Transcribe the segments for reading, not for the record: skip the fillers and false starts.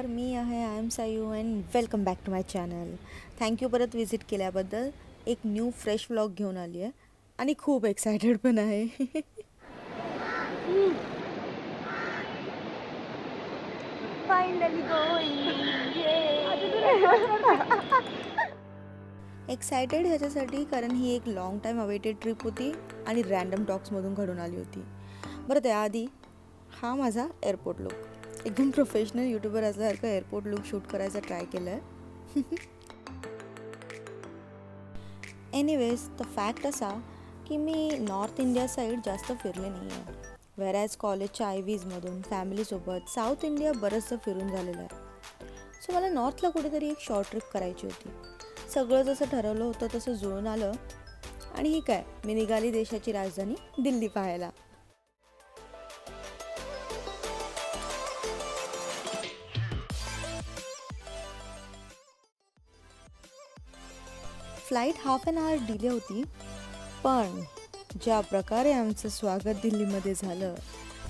नमस्कार, मी आहे I am Sayu and welcome back to my channel. Thank you परत विजिट केल्याबद्दल. एक न्यू फ्रेश व्लॉग घेऊन आली आहे आणि खूप एक्सायटेड पण आहे. Finally going. एक्सायटेड ह्याच्यासाठी कारण ही एक लाँग टाईम अवेटेड ट्रिप होती आणि रँडम टॉक्समधून घडून आली होती. बरं, त्याआधी हा माझा एअरपोर्ट लुक. एकदम प्रोफेशनल यूट्यूबर असल्यासारखं एअरपोर्ट लुक शूट करायचा ट्राय केलं आहे. एनिवेज, द फॅक्ट असा की मी नॉर्थ इंडिया साईड जास्त फिरले नाही आहे. व्हेरॅज कॉलेजच्या आयव्हीजमधून फॅमिलीसोबत साऊथ इंडिया बरंचसं फिरून झालेलं आहे. सो मला नॉर्थला कुठेतरी एक शॉर्ट ट्रिप करायची होती. सगळं जसं ठरवलं होतं तसं जुळून आलं आणि ही काय, मी निघाली देशाची राजधानी दिल्ली पाहायला. Flight half an hour delay होती, पण ज्या प्रकारे आमचं स्वागत दिल्लीमध्ये झालं,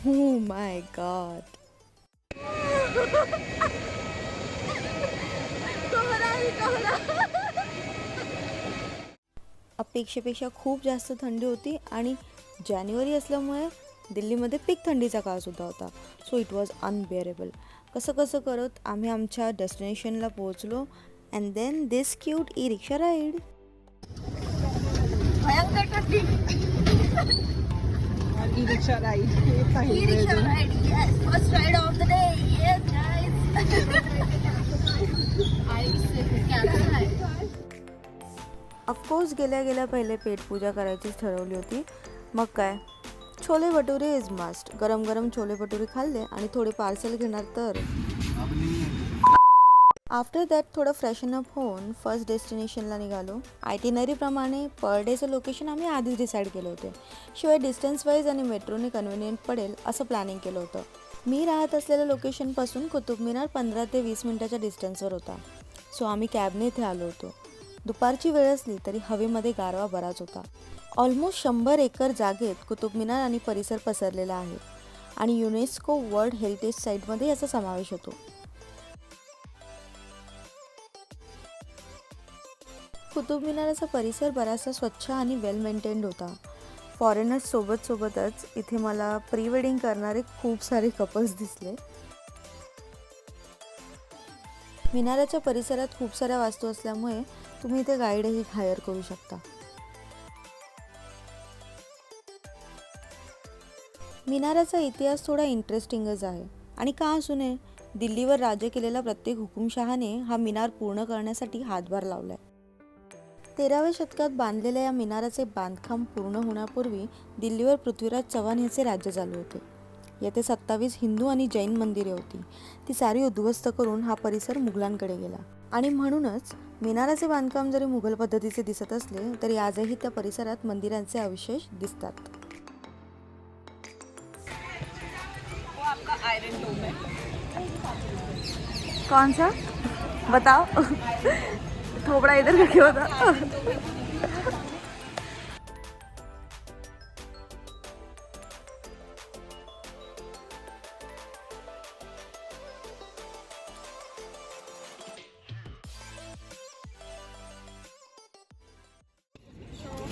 हो माय गॉड. अपेक्षेपेक्षा खूप जास्त थंडी होती आणि जानेवारी असल्यामुळे दिल्लीमध्ये पीक थंडीचा काळसुद्धा होता. So it was unbearable. कसं कसं करत आम्ही आमच्या डेस्टिनेशनला पोहोचलो and then this cute e rickshaw ride. E-rickshaw ride. E-rickshaw ride, yes. First ride of the day. Yes, guys. Of course गेल्या गेल्या पहिले पेटपूजा करायचीच ठरवली होती. मग काय, छोले भटुरे इज मस्ट. गरम गरम छोले भटुरे खाल्ले आणि थोडे पार्सल घेणार तर. आफ्टर दॅट थोडं फ्रेशन अप होऊन फर्स्ट डेस्टिनेशनला निघालो. आयटिनरीप्रमाणे पर डेचं लोकेशन आम्ही आधीच डिसाईड केले होते. शिवाय डिस्टन्स वाईज आणि मेट्रोने कन्व्हिनियंट पडेल असं प्लॅनिंग केलं होतं. मी राहत असलेल्या लोकेशनपासून कुतुब मिनार 15 ते 20 मिनिटाच्या डिस्टन्सवर होता. सो आम्ही कॅबने इथे आलो होतो. दुपारची वेळ असली तरी हवेमध्ये गारवा बराच होता. ऑलमोस्ट 100 एकर जागेत कुतुब मिनार आणि परिसर पसरलेला आहे आणि युनेस्को वर्ल्ड हेरिटेज साईटमध्ये याचा समावेश होतो. कुतुब मिनाराचा परिसर बराचसा स्वच्छ आणि वेल मेंटेन्ड होता. फॉरेनर्स सोबतच इथे मला प्री वेडिंग करणारे खूप सारे कपल्स दिसले. मिनाराच्या परिसरात खूप साऱ्या वास्तू असल्यामुळे तुम्ही इथे गाईडही हायर करू शकता. मिनाराचा इतिहास थोडा इंटरेस्टिंगच आहे आणि का असू नये, दिल्लीवर राज्य केलेला प्रत्येक हुकुमशहाने हा मिनार पूर्ण करण्यासाठी हातभार लावलाय. 13व्या शतकात बांधलेल्या या मिनाराचे बांधकाम पूर्ण होण्यापूर्वी दिल्लीवर पृथ्वीराज चव्हाण याचे राज्य चालू होते. येथे 27 हिंदू आणि जैन मंदिरे होती. ती सारी उद्ध्वस्त करून हा परिसर मुघलांकडे गेला आणि म्हणूनच मिनाराचे बांधकाम जरी मुघल पद्धतीचे दिसत असले तरी आजही त्या परिसरात मंदिरांचे अवशेष दिसतात. कौन सा बताओ. थोबड़ा इधर रखे होता.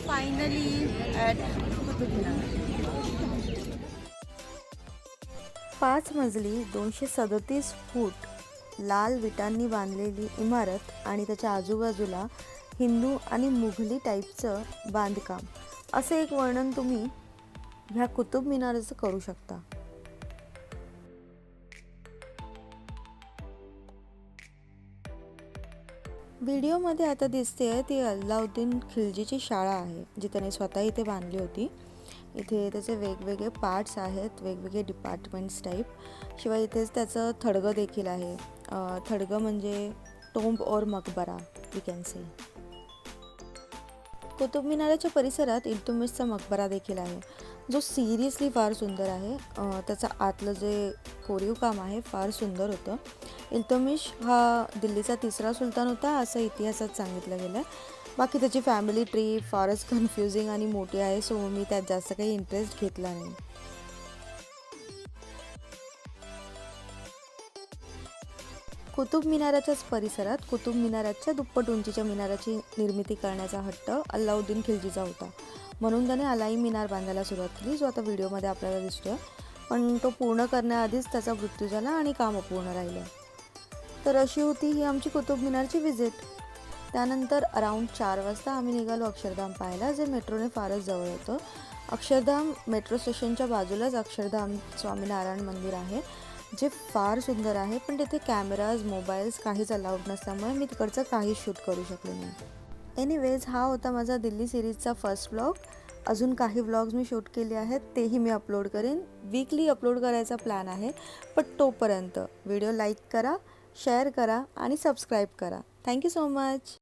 Finally at Qutub Minar. 5 मजली 237 फूट लाल विटांनी बांधलेली इमारत आणि त्याच्या आजूबाजूला हिंदू आणि मुघली टाईपचं बांधकाम, असे एक वर्णन तुम्ही ह्या कुतुब मिनाराचं करू शकता. व्हिडिओमध्ये आता दिसते ती अल्लाउद्दीन खिल्जीची शाळा आहे जी त्याने स्वतः इथे बांधली होती. इथे त्याचे वेगवेगळे पार्ट्स आहेत, वेगवेगळे डिपार्टमेंट्स टाईप. शिवाय इथेच त्याचं थडगं देखील आहे. थडगं म्हणजे टोम्ब और मकबरा वी कॅन से. कुतुब मिनाराच्या परिसरात इल्तुमिशचा मकबरा देखील आहे जो सिरियसली फार सुंदर आहे. त्याचं आतलं जे कोरीव काम आहे फार सुंदर होतं. इल्तुमिश हा दिल्लीचा 3रा सुलतान होता असं इतिहासात सांगितलं गेलं आहे. बाकी त्याची फॅमिली ट्री फारच कन्फ्युजिंग आणि मोठी आहे, सो मी त्यात जास्त काही इंटरेस्ट घेतला नाही. कुतुब मिनाराच्याच परिसरात कुतुब मिनाराच्या दुप्पट उंचीच्या मिनाराची निर्मिती करण्याचा हट्ट अल्लाउद्दीन खिलजीचा होता, म्हणून त्याने अलाई मिनार बांधायला सुरुवात केली, जो आता व्हिडिओमध्ये आपल्याला दिसतोय. पण तो पूर्ण करण्याआधीच त्याचा मृत्यू झाला आणि काम अपूर्ण राहिलं. तर अशी होती ही आमची कुतुब मिनारची व्हिजिट. त्यानंतर अराऊंड 4 वाजता आम्ही निघालो अक्षरधाम पाहायला, जे मेट्रोने फारच जवळ होतं. अक्षरधाम मेट्रो स्टेशनच्या बाजूलाच अक्षरधाम स्वामीनारायण मंदिर आहे, जे फार सुंदर आहे. पण तिथे कॅमेराज, मोबाईल्स काहीच अलाउड नसल्यामुळे मी तिकडचं काहीच शूट करू शकले नाही. एनिवेज, हा होता माझा दिल्ली सिरीजचा फर्स्ट व्लॉग. अजून काही व्लॉग्स मी शूट केले आहेत, तेही मी अपलोड करेन. वीकली अपलोड करायचा प्लॅन आहे, पण तोपर्यंत व्हिडिओ लाईक करा, शेअर करा आणि सबस्क्राईब करा. Thank you so much.